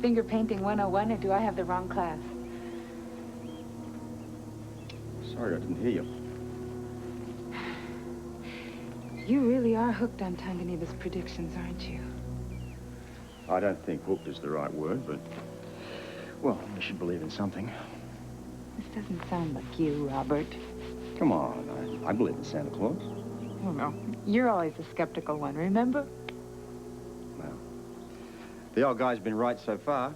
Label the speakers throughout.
Speaker 1: Finger painting 101, or do I have the wrong class?
Speaker 2: Sorry, I didn't hear you.
Speaker 1: You really are hooked on Tanganiva's predictions, aren't you?
Speaker 2: I don't think hooked is the right word, but... Well, you should believe in something.
Speaker 1: This doesn't sound like you, Robert.
Speaker 2: Come on, I believe in Santa Claus.
Speaker 1: Oh, no. You're always the skeptical one, remember?
Speaker 2: Well, the old guy's been right so far.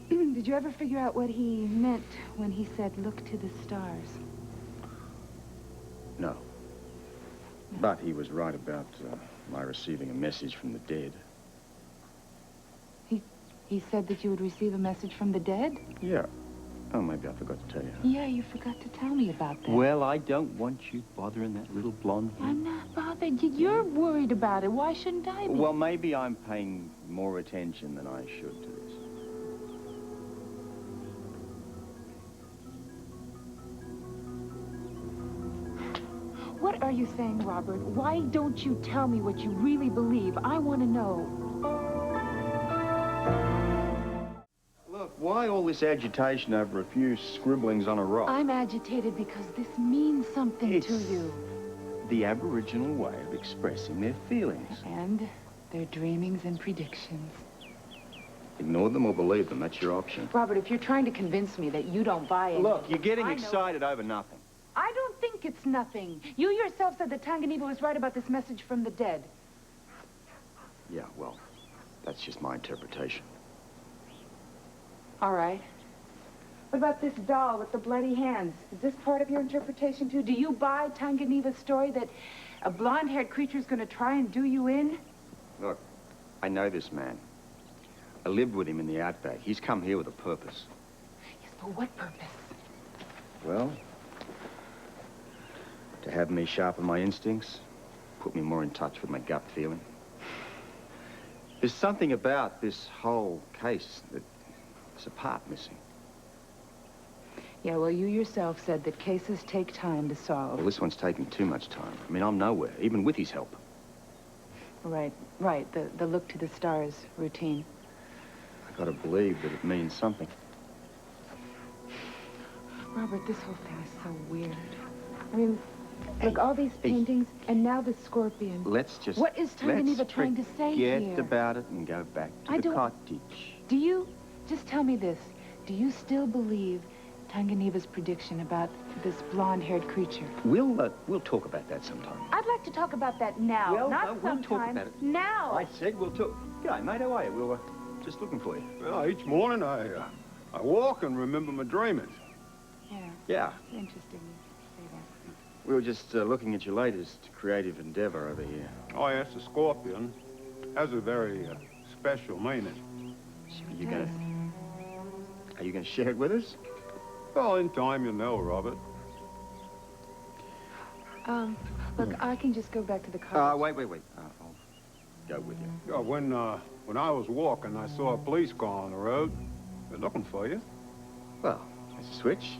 Speaker 1: Did you ever figure out what he meant when he said, look to the stars?
Speaker 2: No. But he was right about my receiving a message from the dead.
Speaker 1: He said that you would receive a message from the dead?
Speaker 2: Yeah. Oh, maybe I forgot to tell you.
Speaker 1: Yeah, you forgot to tell me about that.
Speaker 2: Well, I don't want you bothering that little blonde head.
Speaker 1: I'm not bothered. You're worried about it. Why shouldn't I be?
Speaker 2: Well, maybe I'm paying more attention than I should to this.
Speaker 1: What are you saying, Robert? Why don't you tell me what you really believe? I want to know.
Speaker 2: Look, why all this agitation over a few scribblings on a rock?
Speaker 1: I'm agitated because this means something to you.
Speaker 2: The Aboriginal way of expressing their feelings.
Speaker 1: And their dreamings and predictions.
Speaker 2: Ignore them or believe them, that's your option.
Speaker 1: Robert, if you're trying to convince me that you don't buy it...
Speaker 2: Look, you're getting excited over nothing.
Speaker 1: I don't think it's nothing. You yourself said that Tanganiva was right about this message from the dead.
Speaker 2: Yeah, well, that's just my interpretation.
Speaker 1: All right. What about this doll with the bloody hands? Is this part of your interpretation, too? Do you buy Tanganiva's story that a blonde-haired creature's going to try and do you in?
Speaker 2: Look, I know this man. I lived with him in the outback. He's come here with a purpose.
Speaker 1: Yes, but what purpose?
Speaker 2: Well, to have me sharpen my instincts, put me more in touch with my gut feeling. There's something about this whole case that there's a part missing.
Speaker 1: Yeah, well, you yourself said that cases take time to solve.
Speaker 2: Well, this one's taking too much time. I mean, I'm nowhere, even with his help.
Speaker 1: Right. The look to the stars routine.
Speaker 2: I gotta believe that it means something.
Speaker 1: Robert, this whole thing is so weird. I mean, look, all these paintings, and now the scorpion.
Speaker 2: Let's just...
Speaker 1: What is Tanganiva trying to say here?
Speaker 2: Forget about it and go back to the cottage.
Speaker 1: Do you? Just tell me this. Do you still believe Tanganiva's prediction about this blonde-haired creature?
Speaker 2: We'll talk about that sometime.
Speaker 1: I'd like to talk about that now,
Speaker 2: Well,
Speaker 1: not
Speaker 2: no, we'll
Speaker 1: sometime.
Speaker 2: talk about it.
Speaker 1: Now.
Speaker 2: I said we'll talk. G'day, mate. How are you? We were just looking for you.
Speaker 3: Well, each morning I walk and remember my dreamings.
Speaker 2: Yeah.
Speaker 1: It's interesting you say that.
Speaker 2: We were just looking at your latest creative endeavor over here.
Speaker 3: Oh, yes, the scorpion has a very special meaning.
Speaker 2: Are you gonna share it with us?
Speaker 3: Well, in time you'll know, Robert.
Speaker 1: Look, I can just go back to the car.
Speaker 2: Wait. I'll go with you.
Speaker 3: When I was walking, I saw a police car on the road. They're looking for you.
Speaker 2: Well, there's a switch.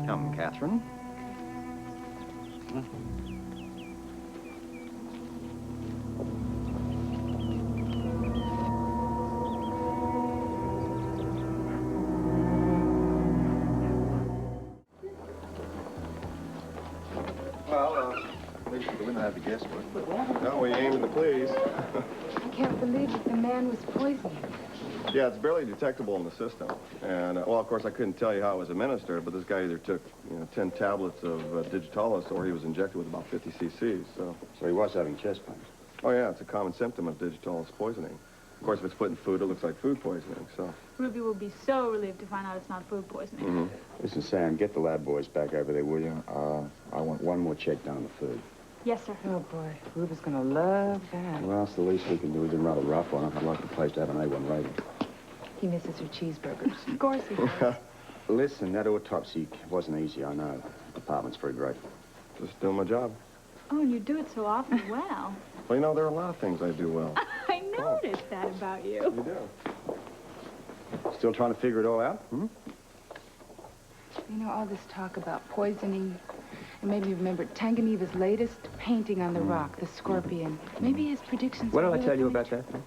Speaker 2: Come, Katherine.
Speaker 4: Well, at least we wouldn't have the guesswork. No, we aim to please.
Speaker 1: I can't believe that the man was poisoned.
Speaker 4: Yeah, it's barely detectable in the system. And, well, of course, I couldn't tell you how it was administered, but this guy either took, 10 tablets of digitalis or he was injected with about 50 cc's, so...
Speaker 2: So he was having chest pains.
Speaker 4: Oh, yeah, it's a common symptom of digitalis poisoning. Of course, if it's put in food, it looks like food poisoning, so...
Speaker 5: Ruby will be so relieved to find out it's not food poisoning.
Speaker 4: Mm-hmm.
Speaker 6: Listen, Sam, get the lab boys back over there, will you? I want one more check down the food.
Speaker 5: Yes, sir.
Speaker 1: Oh, boy. Ruben's gonna love that.
Speaker 6: Well, it's the least we can do. We've been rather rough on it. I'd like the place to have an A1 rating.
Speaker 1: He misses her cheeseburgers.
Speaker 5: Of course he does.
Speaker 6: Listen, that autopsy wasn't easy, I know. The department's very grateful.
Speaker 4: Just doing my job.
Speaker 5: Oh, and you do it so often well.
Speaker 4: Well, there are a lot of things I do well.
Speaker 5: I noticed that about you.
Speaker 4: You do.
Speaker 6: Still trying to figure it all out?
Speaker 1: You know, all this talk about poisoning, it made me remember Tanganiva's latest painting on the rock, the scorpion. Maybe his predictions
Speaker 6: What
Speaker 1: are
Speaker 6: did I
Speaker 1: really
Speaker 6: tell you
Speaker 1: coming
Speaker 6: about that?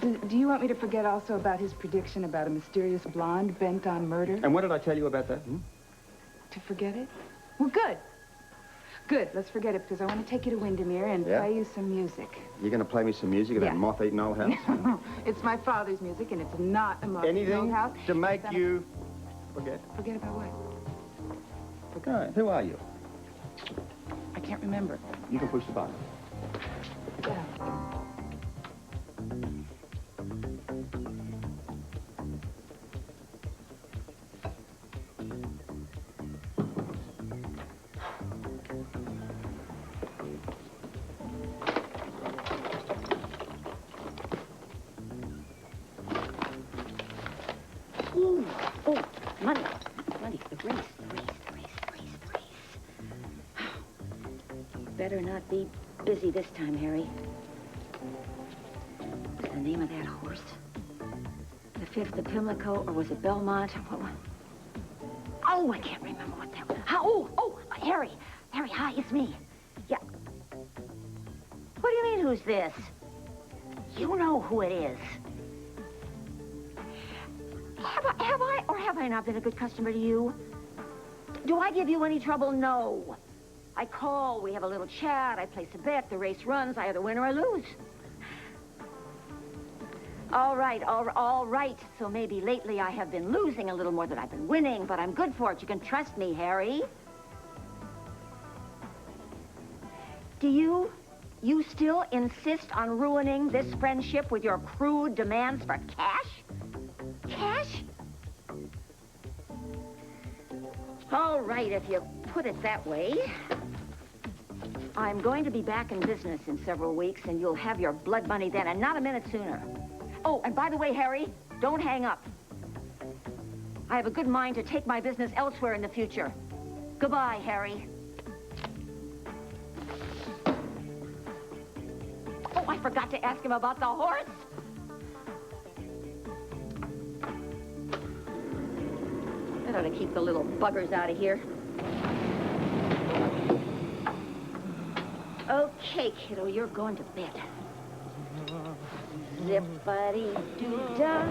Speaker 1: Do you want me to forget also about his prediction about a mysterious blonde bent on murder?
Speaker 2: And what did I tell you about that?
Speaker 1: To forget it? Well, good. Good, let's forget it, because I want to take you to Windermere and
Speaker 2: Yeah?
Speaker 1: play you some music.
Speaker 2: You're going to play me some music at
Speaker 1: Yeah.
Speaker 2: that moth-eaten old house?
Speaker 1: It's my father's music, and it's not a moth-eaten old
Speaker 2: Anything
Speaker 1: house.
Speaker 2: to make
Speaker 1: It's not
Speaker 2: you forget?
Speaker 1: Forget about what?
Speaker 2: All right, who are you?
Speaker 1: I can't remember.
Speaker 2: You can push the button.
Speaker 1: Get up.
Speaker 7: Ooh, oh, money, the race. Better not be busy this time, Harry. What's the name of that horse? The Fifth of Pimlico, or was it Belmont? Oh, I can't remember what that was. Harry, hi, it's me. Yeah. What do you mean, who's this? You know who it is. Have I not been a good customer to you? Do I give you any trouble? No. I call, we have a little chat, I place a bet, the race runs, I either win or I lose. All right. So maybe lately I have been losing a little more than I've been winning, but I'm good for it. You can trust me, Harry. Do you still insist on ruining this friendship with your crude demands for cash? Cash? All right, if you put it that way. I'm going to be back in business in several weeks, and you'll have your blood money then, and not a minute sooner. Oh, and by the way, Harry, don't hang up. I have a good mind to take my business elsewhere in the future. Goodbye, Harry. Oh, I forgot to ask him about the horse. That ought to keep the little buggers out of here. Okay, kiddo, you're going to bed. Zippity-doo-dah.